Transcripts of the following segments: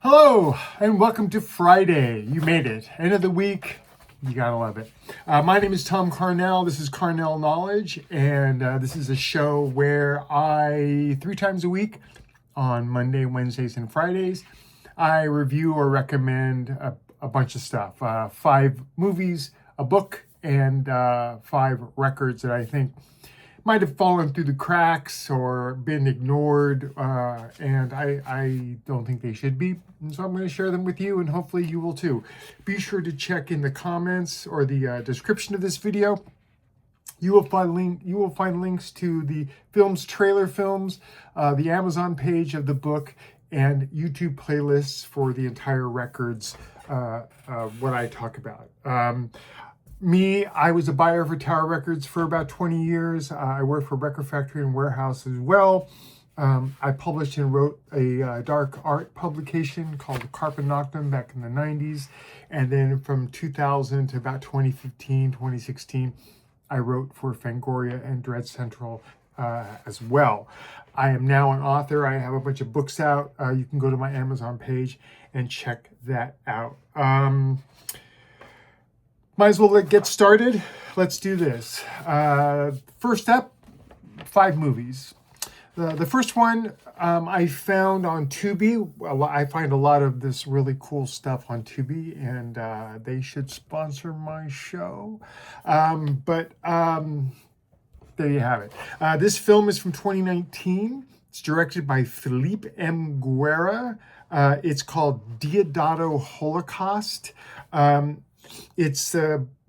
Hello, and welcome to Friday. You made it. End of the week. You gotta love it. My name is Tom Carnell. This is Carnell Knowledge, and this is a show where I, 3 times a week, on Monday, Wednesdays, and Fridays, I review or recommend a bunch of stuff. 5 movies, a book, and 5 records that I think might have fallen through the cracks or been ignored, and I don't think they should be. And so I'm going to share them with you, and hopefully you will too. Be sure to check in the comments or the description of this video. You will find links to the film's trailer films, the Amazon page of the book, and YouTube playlists for the entire records, what I talk about. I was a buyer for Tower Records for about 20 years. I worked for Record Factory and Warehouse as well. I published and wrote a dark art publication called Carpet Nocturne back in the 90s. And then from 2000 to about 2015, 2016, I wrote for Fangoria and Dread Central as well. I am now an author. I have a bunch of books out. You can go to my Amazon page and check that out. Might as well get started. Let's do this. First up, 5 movies. The first one I found on Tubi. I find a lot of this really cool stuff on Tubi, and they should sponsor my show. But there you have it. This film is from 2019. It's directed by Philippe M. Guerra. It's called DEODATO HOLOCAUST. It's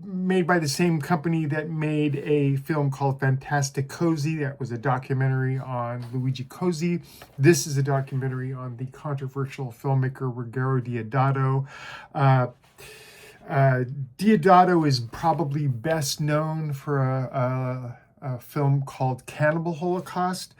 made by the same company that made a film called Fantastic Cozy. That was a documentary on Luigi Cosi. This is a documentary on the controversial filmmaker Ruggero Deodato. Deodato is probably best known for a film called Cannibal Holocaust.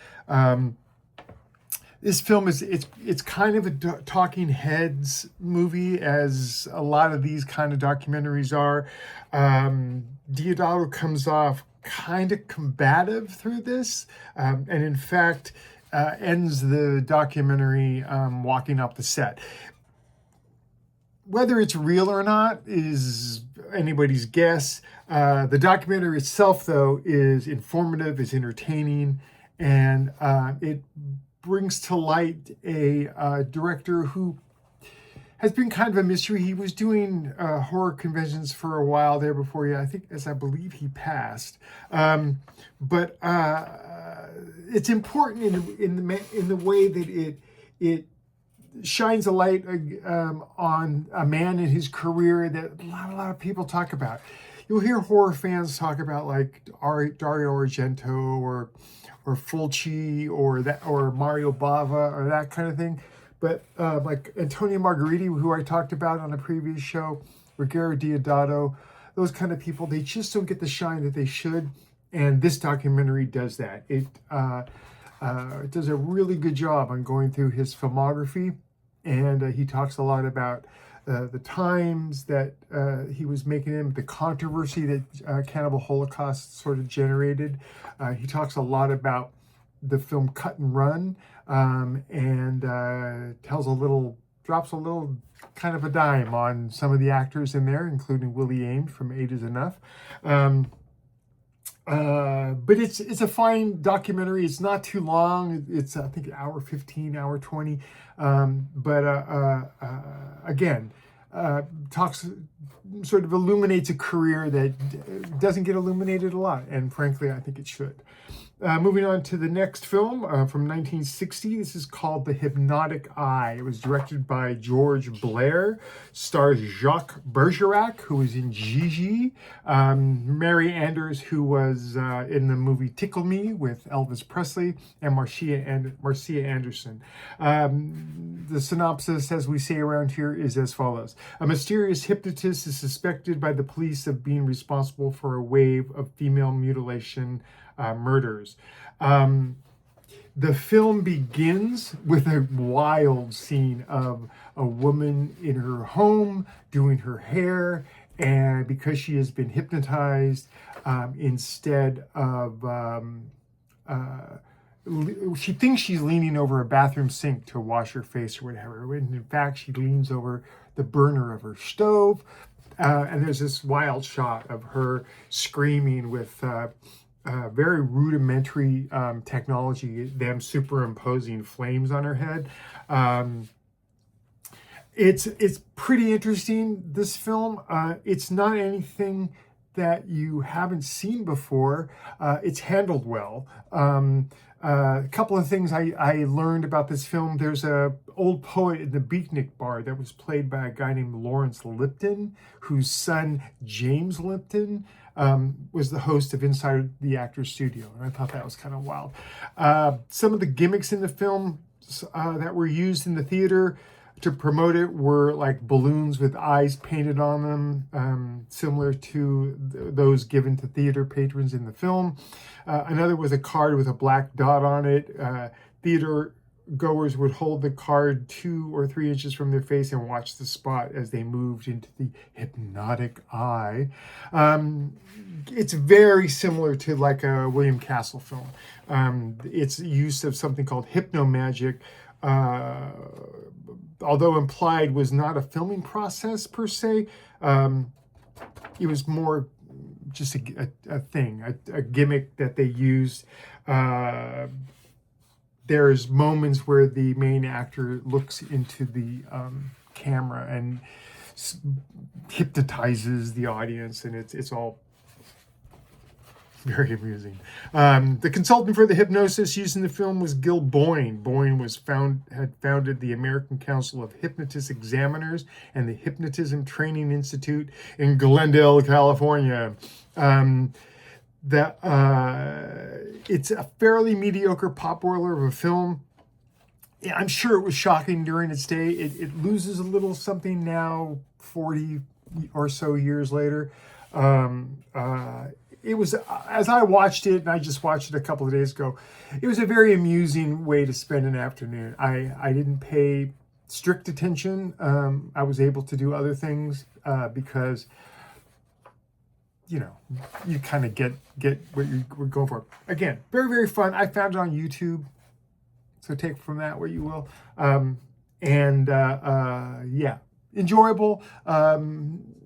This film it's kind of a talking heads movie, as a lot of these kind of documentaries are. Deodato comes off kind of combative through this, and in fact ends the documentary walking off the set. Whether it's real or not is anybody's guess. The documentary itself, though, is informative, is entertaining, and it brings to light a director who has been kind of a mystery. He was doing horror conventions for a while there before I believe he passed. But it's important in the way that it shines a light on a man in his career that a lot of people talk about. You'll hear horror fans talk about like Dario Argento or Fulci or Mario Bava or that kind of thing. But like Antonio Margheriti, who I talked about on a previous show, Ruggero Deodato, those kind of people, they just don't get the shine that they should. And this documentary does that. It does a really good job on going through his filmography. And he talks a lot about the times that he was making them, the controversy that Cannibal Holocaust sort of generated. He talks a lot about the film Cut and Run, and drops a little kind of a dime on some of the actors in there, including Willie Ames from 8 is Enough. But it's a fine documentary. It's not too long. It's I think hour 15, hour 20. Again, talks, sort of illuminates a career that doesn't get illuminated a lot, and frankly, I think it should. Moving on to the next film from 1960. This is called The Hypnotic Eye. It was directed by George Blair, stars Jacques Bergerac, who was in Gigi, Mary Anders, who was in the movie Tickle Me with Elvis Presley, and Marcia Anderson. The synopsis, as we say around here, is as follows. A mysterious hypnotist is suspected by the police of being responsible for a wave of female mutilation murders. The film begins with a wild scene of a woman in her home doing her hair, and because she has been hypnotized, instead of she thinks she's leaning over a bathroom sink to wash her face or whatever. When in fact, she leans over the burner of her stove. And there's this wild shot of her screaming with very rudimentary technology, them superimposing flames on her head. It's pretty interesting, this film. It's not anything that you haven't seen before. It's handled well. A couple of things I learned about this film. There's a old poet in the Beatnik Bar that was played by a guy named Lawrence Lipton, whose son James Lipton was the host of Inside the Actors Studio, and I thought that was kind of wild. Some of the gimmicks in the film that were used in the theater to promote it were like balloons with eyes painted on them, similar to those given to theater patrons in the film. Another was a card with a black dot on it. Theater goers would hold the card 2 or 3 inches from their face and watch the spot as they moved into the hypnotic eye. It's very similar to like a William Castle film. It's use of something called hypnomagic, although implied was not a filming process per se. It was more just a thing, a gimmick that they used. There's moments where the main actor looks into the camera and hypnotizes the audience, and it's all very amusing. The consultant for the hypnosis used in the film was Gil Boyne. Boyne had founded the American Council of Hypnotist Examiners and the Hypnotism Training Institute in Glendale, California. It's a fairly mediocre potboiler of a film. Yeah, I'm sure it was shocking during its day. It loses a little something now, 40 or so years later. It was, as I watched it, and I just watched it a couple of days ago, it was a very amusing way to spend an afternoon. I didn't pay strict attention. I was able to do other things because, you know, you kind of get what you were going for. Again, very, very fun. I found it on YouTube, so take from that what you will. Yeah, enjoyable.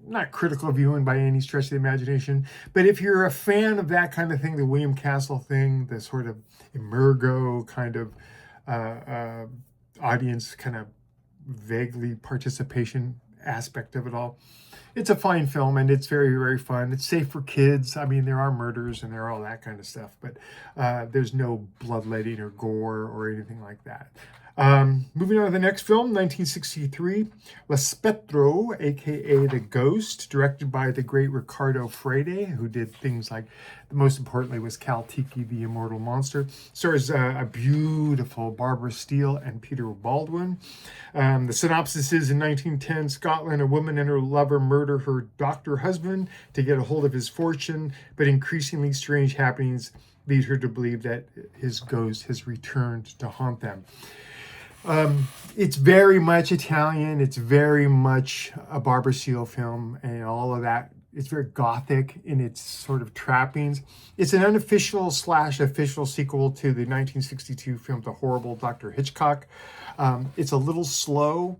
Not critical viewing by any stretch of the imagination, but if you're a fan of that kind of thing, the William Castle thing, the sort of emergo kind of audience, kind of vaguely participation aspect of it all, it's a fine film, and it's very, very fun. It's safe for kids. I mean, there are murders and there are all that kind of stuff, but there's no bloodletting or gore or anything like that. Moving on to the next film, 1963, La SPETTRO, aka The Ghost, directed by the great Riccardo Frede, who did things like, most importantly, was Cal Tiki, the Immortal Monster. Stars a beautiful Barbara Steele and Peter Baldwin. The synopsis is, in 1910 Scotland, a woman and her lover murder her doctor husband to get a hold of his fortune, but increasingly strange happenings lead her to believe that his ghost has returned to haunt them. It's very much Italian. It's very much a Barbara Steele film and all of that. It's very gothic in its sort of trappings. It's an unofficial / official sequel to the 1962 film The Horrible Dr. Hitchcock. It's a little slow,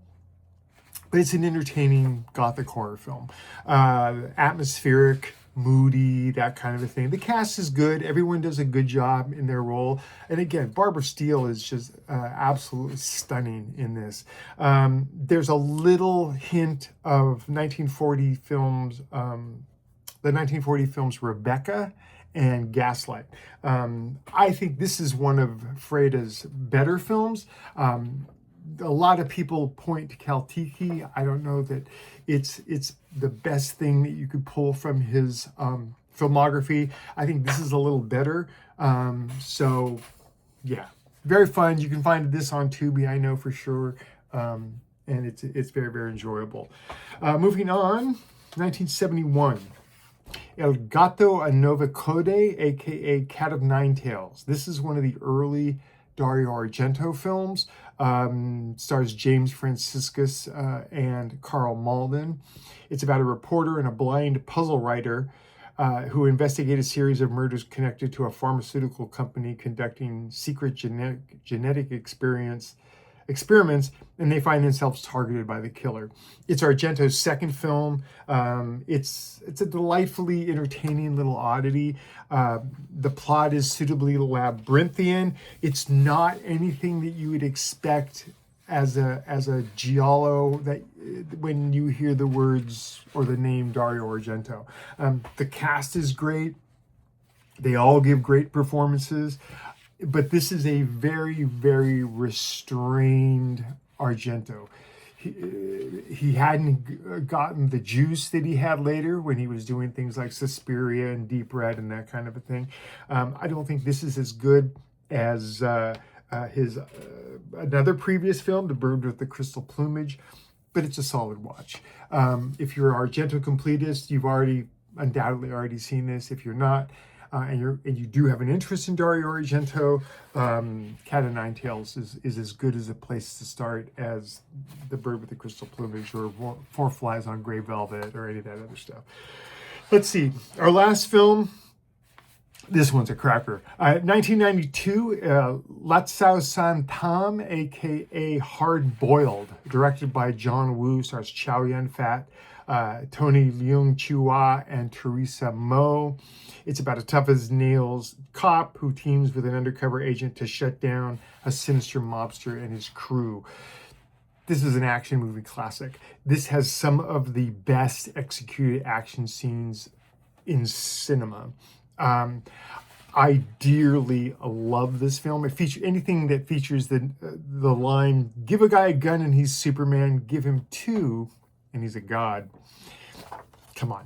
but it's an entertaining gothic horror film. Atmospheric, moody, that kind of a thing. The cast is good. Everyone does a good job in their role. And again, Barbara Steele is just absolutely stunning in this. There's a little hint of 1940 films, the 1940 films Rebecca and Gaslight. I think this is one of Freda's better films. A lot of people point to Cal Tiki. I don't know that it's the best thing that you could pull from his filmography. I think this is a little better. So yeah, very fun. You can find this on Tubi, I know for sure. And it's very, very enjoyable. Moving on, 1971. El Gato a Nove Code, aka Cat of Nine Tails. This is one of the early Dario Argento films. Stars James Franciscus and Carl Malden. It's about a reporter and a blind puzzle writer who investigate a series of murders connected to a pharmaceutical company conducting secret genetic experiments, and they find themselves targeted by the killer. It's Argento's second film. It's a delightfully entertaining little oddity. The plot is suitably labyrinthian. It's not anything that you would expect as a giallo that when you hear the words or the name Dario Argento. The cast is great. They all give great performances, but this is a very, very restrained Argento. He hadn't gotten the juice that he had later when he was doing things like Suspiria and Deep Red and that kind of a thing. I don't think this is as good as his another previous film, The Bird with the Crystal Plumage, but it's a solid watch. If you're an Argento completist, you've undoubtedly already seen this. If you're not, and you do have an interest in Dario Argento, Cat o' Nine Tails is as good as a place to start as The Bird with the Crystal Plumage or Four Flies on Grey Velvet or any of that other stuff. Let's see. Our last film. This one's a cracker. 1992, LAT SAU SAN TAAM, a.k.a. Hard Boiled, directed by John Woo, stars Chow Yun-fat, Tony Leung Chua, and Teresa Mo. It's about a tough-as-nails cop who teams with an undercover agent to shut down a sinister mobster and his crew. This is an action movie classic. This has some of the best executed action scenes in cinema. I dearly love this film. It features anything that features the line, give a guy a gun and he's Superman, give him two and he's a god. Come on.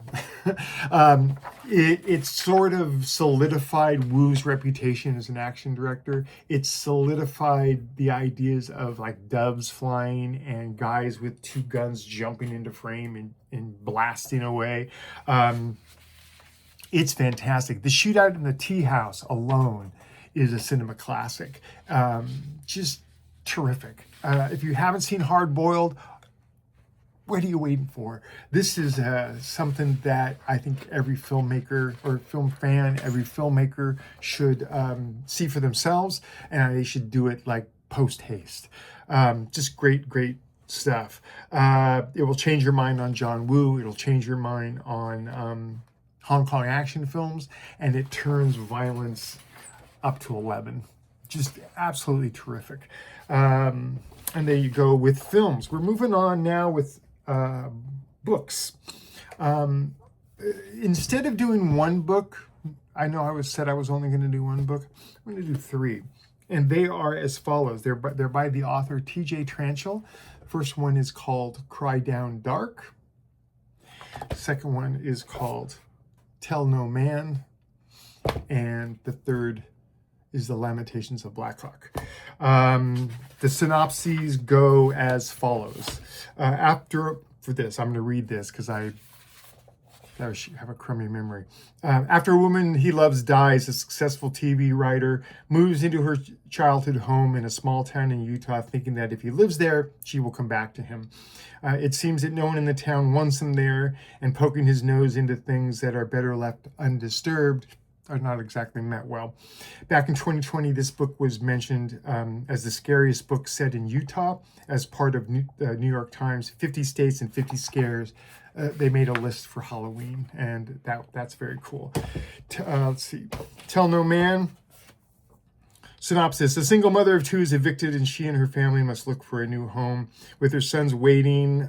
It sort of solidified Woo's reputation as an action director. It solidified the ideas of like doves flying and guys with two guns jumping into frame and blasting away. It's fantastic. The shootout in the tea house alone is a cinema classic. Just terrific. If you haven't seen Hard Boiled, what are you waiting for? This is something that I think every filmmaker or film fan, every filmmaker should see for themselves, and they should do it like post haste. Just great, great stuff. It will change your mind on John Woo. It'll change your mind on Hong Kong action films, and it turns violence up to 11. Just absolutely terrific. And there you go with films. We're moving on now with books. Instead of doing one book, I know I said I was only going to do one book. I'm going to do three, and they are as follows. They're by the author T.J. Tranchell. First one is called Cry Down Dark. Second one is called Tell No Man, and the third is The Lamentations of BLACKHAWK. The synopses go as follows. For this, I'm going to read this because I have a crummy memory. After a woman he loves dies, a successful TV writer moves into her childhood home in a small town in Utah, thinking that if he lives there, she will come back to him. It seems that no one in the town wants him there, and poking his nose into things that are better left undisturbed are not exactly met well. Back in 2020, this book was mentioned as the scariest book set in Utah as part of New York Times 50 States and 50 Scares. They made a list for Halloween, and that's very cool. Let's see. Tell No Man. Synopsis. A single mother of two is evicted, and she and her family must look for a new home. With her sons waiting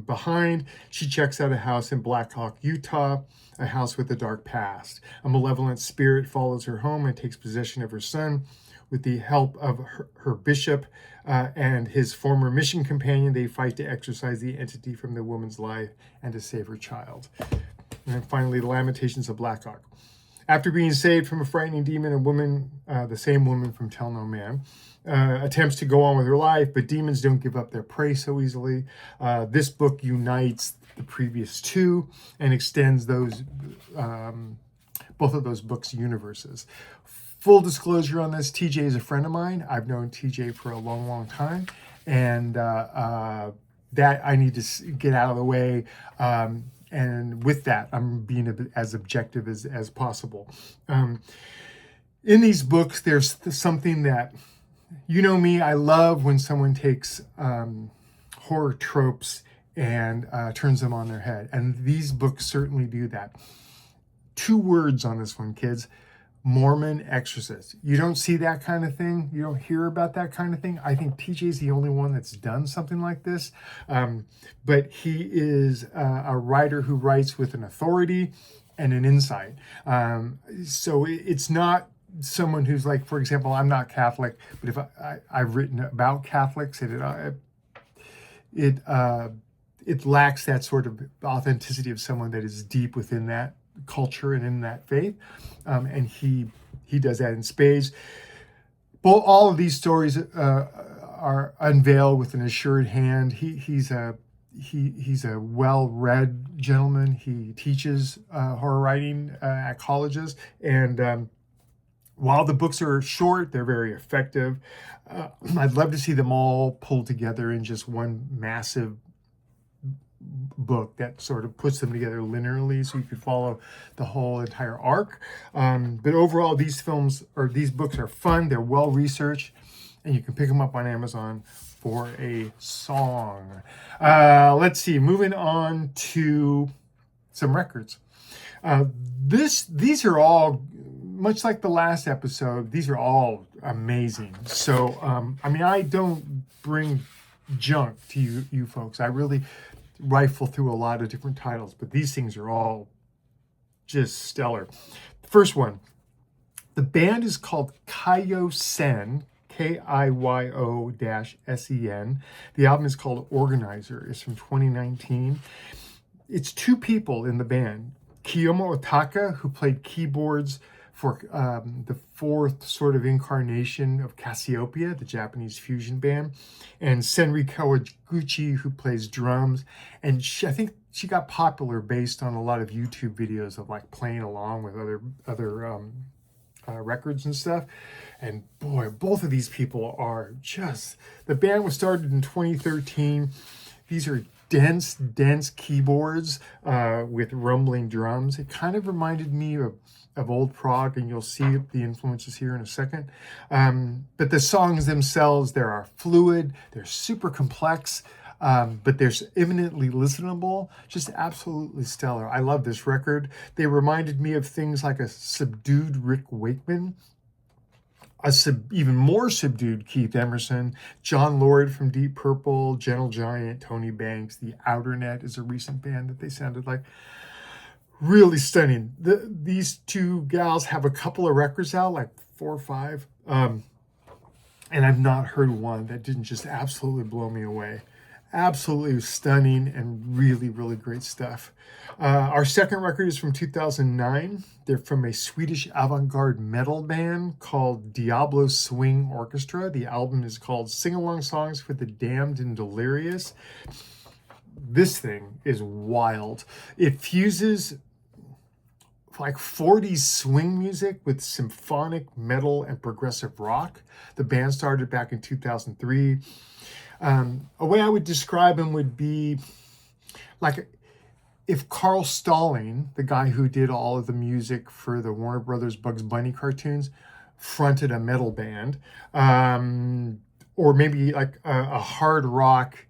behind, she checks out a house in BLACKHAWK, Utah, a house with a dark past. A malevolent spirit follows her home and takes possession of her son. With the help of her bishop and his former mission companion, they fight to exorcise the entity from the woman's life and to save her child. And then finally, The Lamentations of BLACKHAWK. After being saved from a frightening demon, a woman, the same woman from Tell No Man, attempts to go on with her life, but demons don't give up their prey so easily. This book unites the previous two and extends those both of those books' universes. Full disclosure on this, TJ is a friend of mine. I've known TJ for a long, long time, and that I need to get out of the way. And with that, I'm being as objective as possible. In these books, there's something that, you know me, I love when someone takes horror tropes and turns them on their head. And these books certainly do that. 2 words on this one, kids. Mormon Exorcist. You don't see that kind of thing. You don't hear about that kind of thing. I think TJ's the only one that's done something like this. But he is a writer who writes with an authority and an insight. So it's not someone who's like, for example, I'm not Catholic, but if I've written about Catholics, and it lacks that sort of authenticity of someone that is deep within that culture and in that faith, and he does that in spades. All of these stories are unveiled with an assured hand. He's a well-read gentleman. He teaches horror writing at colleges, and while the books are short, they're very effective. I'd love to see them all pulled together in just one massive book that sort of puts them together linearly so you could follow the whole entire arc. But overall, these books are fun. They're well researched, and you can pick them up on Amazon for a song. Let's see, moving on to some records. These are all, much like the last episode, these are all amazing. So, I don't bring junk to you folks. I really rifle through a lot of different titles, but these things are all just stellar. First one, the band is called Kiyo-Sen, Kiyo-Sen. The album is called Organizer. It's from 2019. It's 2 people in the band. Kiyomo Otaka, who played keyboards for the 4th sort of incarnation of Cassiopeia, the Japanese fusion band, and Senri Kawaguchi, who plays drums. And I think she got popular based on a lot of YouTube videos of like playing along with other records and stuff. And boy, both of these people are just, the band was started in 2013. These are dense keyboards with rumbling drums. It kind of reminded me of old prog, and you'll see the influences here in a second. But the songs themselves, they are fluid, they're super complex, but they're eminently listenable, just absolutely stellar. I love this record. They reminded me of things like a subdued Rick Wakeman, even more subdued Keith Emerson, John Lord from Deep Purple, Gentle Giant, Tony Banks. The Outer Net is a recent band that they sounded like. Really stunning. These 2 gals have a couple of records out, like 4 or 5, and I've not heard one that didn't just absolutely blow me away. Absolutely stunning and really, really great stuff. Our second record is from 2009. They're from a Swedish avant-garde metal band called Diablo Swing Orchestra. The album is called Sing-Along Songs for the Damned and Delirious. This thing is wild. It fuses like 40s swing music with symphonic metal and progressive rock. The band started back in 2003. A way I would describe him would be like if Carl Stalling, the guy who did all of the music for the Warner Brothers Bugs Bunny cartoons, fronted a metal band, or maybe like a hard rock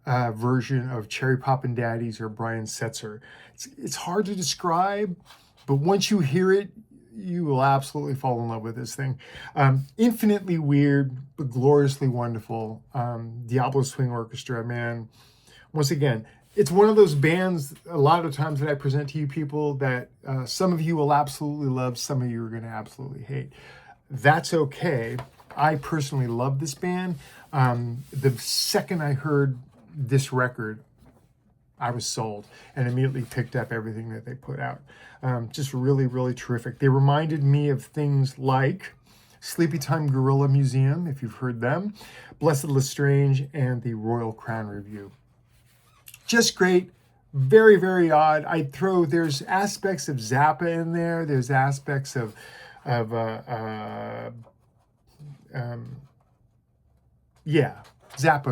version of Cherry Poppin' Daddies or Brian Setzer. It's hard to describe, but once you hear it, you will absolutely fall in love with this thing. Infinitely weird, but gloriously wonderful. Diablo Swing Orchestra, man. Once again, it's one of those bands, a lot of times that I present to you people that some of you will absolutely love, some of you are going to absolutely hate. That's okay. I personally love this band. The second I heard this record, I was sold and immediately picked up everything that they put out. Just really, really terrific. They reminded me of things like Sleepytime Gorilla Museum, if you've heard them, Blessed Lestrange, and the Royal Crown Review. Just great. Very, very odd. There's aspects of Zappa in there. There's aspects of Zappa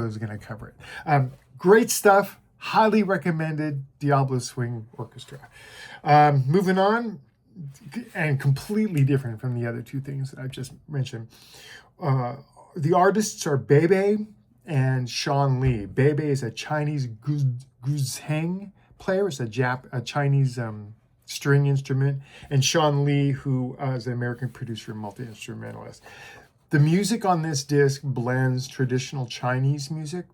is going to cover it. Great stuff. highly recommended Diablo Swing Orchestra. Moving on, and completely different from the other two things that I've just mentioned. The artists are Bebe and Shawn Lee. Bebe is a Chinese guzheng player. It's a Chinese string instrument. And Shawn Lee, who is an American producer and multi-instrumentalist. The music on this disc blends traditional Chinese music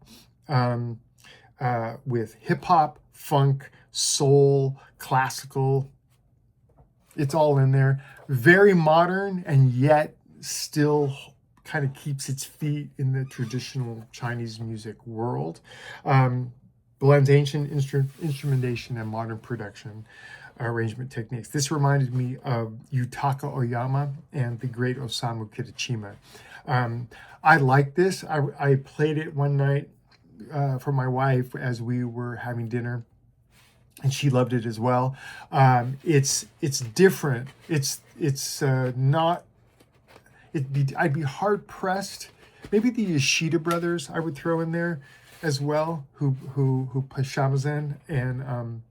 with hip-hop, funk, soul, classical. It's all in there. Very modern, and yet still kind of keeps its feet in the traditional Chinese music world. Blends ancient instrumentation and modern production arrangement techniques. This reminded me of Yutaka Oyama and the great Osamu Kitachima. I like this. I played it one night for my wife as we were having dinner, and she loved it as well. It's different. I'd be hard pressed. Maybe the Yoshida brothers I would throw in there as well, who play shamisen. And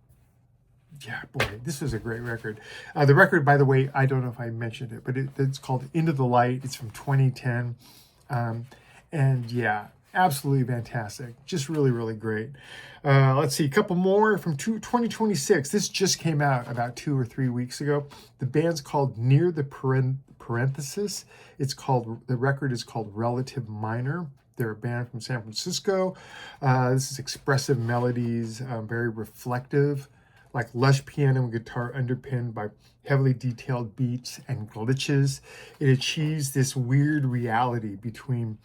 yeah, boy, this was a great record. The record, by the way, I don't know if I mentioned it, but it's called Into the Light. It's from 2010. And yeah, absolutely fantastic. Just really, really great. Let's see, a couple more from 2026. This just came out about 2 or 3 weeks ago. The band's called Near the Parenthesis. The record is called Relative Minor. They're a band from San Francisco. This is expressive melodies, very reflective, like lush piano and guitar underpinned by heavily detailed beats and glitches. It achieves this weird reality between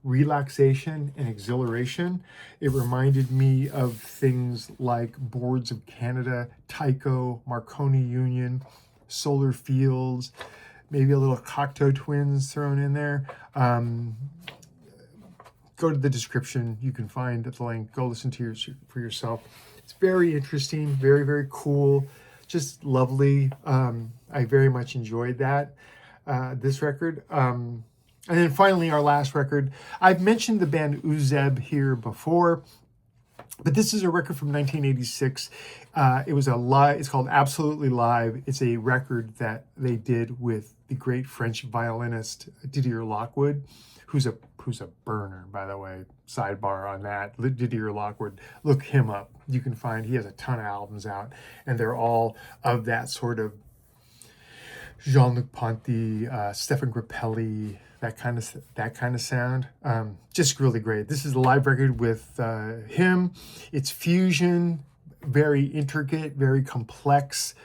relaxation and exhilaration. It reminded me of things like Boards of Canada, Tycho, Marconi Union, Solar Fields, maybe a little Cocteau Twins thrown in there. Go to the description. You can find the link. Go listen to for yourself. It's very interesting, very, very cool, just lovely. I very much enjoyed this record. And then finally, our last record. I've mentioned the band UZEB here before, but this is a record from 1986. It's called Absolutely Live. It's a record that they did with the great French violinist Didier Lockwood, who's a burner, by the way. Sidebar on that. Didier Lockwood, look him up. You can find, he has a ton of albums out, and they're all of that sort of Jean-Luc Ponty, Stefan Grappelli, that kind of sound. Just really great. This is a live record with him. It's fusion, very intricate, very complex,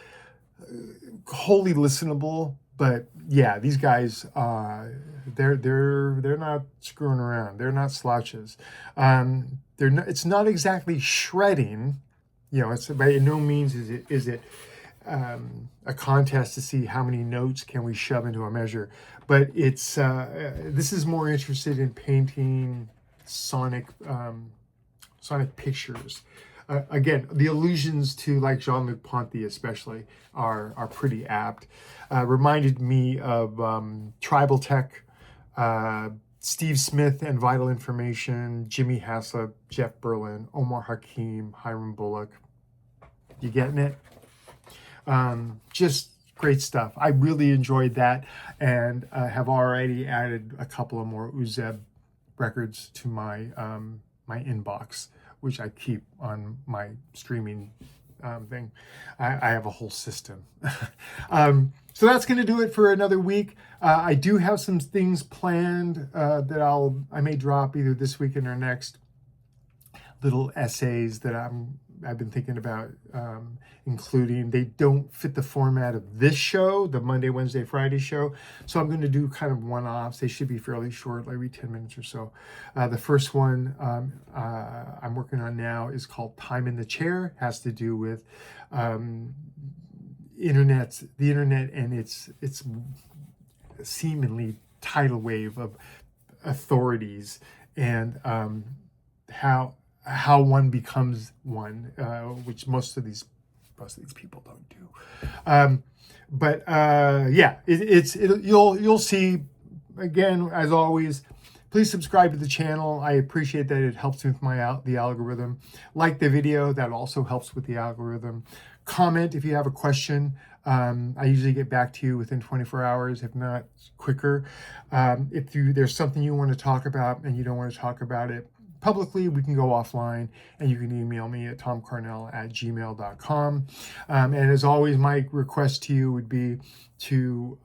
wholly listenable. But yeah, these guys, they're not screwing around. They're not slouches. It's not exactly shredding. It's by no means is it a contest to see how many notes can we shove into a measure. But it's this is more interested in painting sonic pictures. Again, the allusions to like Jean-Luc Ponty especially are pretty apt. Reminded me of Tribal Tech, Steve Smith and Vital Information, Jimmy Haslip, Jeff Berlin, Omar Hakim, Hiram Bullock. You getting it? Just great stuff. I really enjoyed that, and have already added a couple of more UZEB records to my my inbox, which I keep on my streaming thing. I have a whole system. So that's going to do it for another week. I do have some things planned that I may drop either this weekend or next. Little essays that I've been thinking about including. They don't fit the format of this show, the Monday, Wednesday, Friday show. So I'm going to do kind of one-offs. They should be fairly short, like maybe 10 minutes or so. The first one I'm working on now is called Time in the Chair. Has to do with the internet and its seemingly tidal wave of authorities, and how one becomes one, which most of these people don't do. But yeah, you'll see, again, as always, Please subscribe to the channel. I appreciate that. It helps with the algorithm. Like the video. That also helps with the algorithm. Comment if you have a question. I usually get back to you within 24 hours, if not quicker. If there's something you want to talk about and you don't want to talk about it publicly, we can go offline, and you can email me at tomcarnell@gmail.com. And as always, my request to you would be to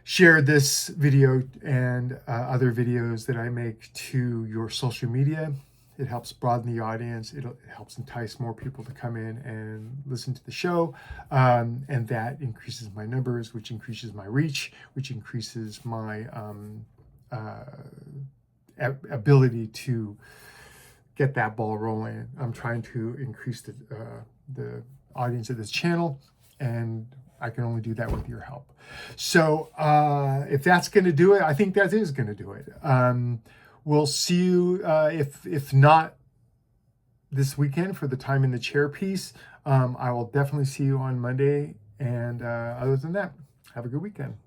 share this video and other videos that I make to your social media. It helps broaden the audience. It helps entice more people to come in and listen to the show. And that increases my numbers, which increases my reach, which increases my ability to get that ball rolling. I'm trying to increase the audience of this channel, and I can only do that with your help. So if that's going to do it, I think that is going to do it. We'll see you, if not this weekend for the Time in the Chair piece. I will definitely see you on Monday. And other than that, have a good weekend.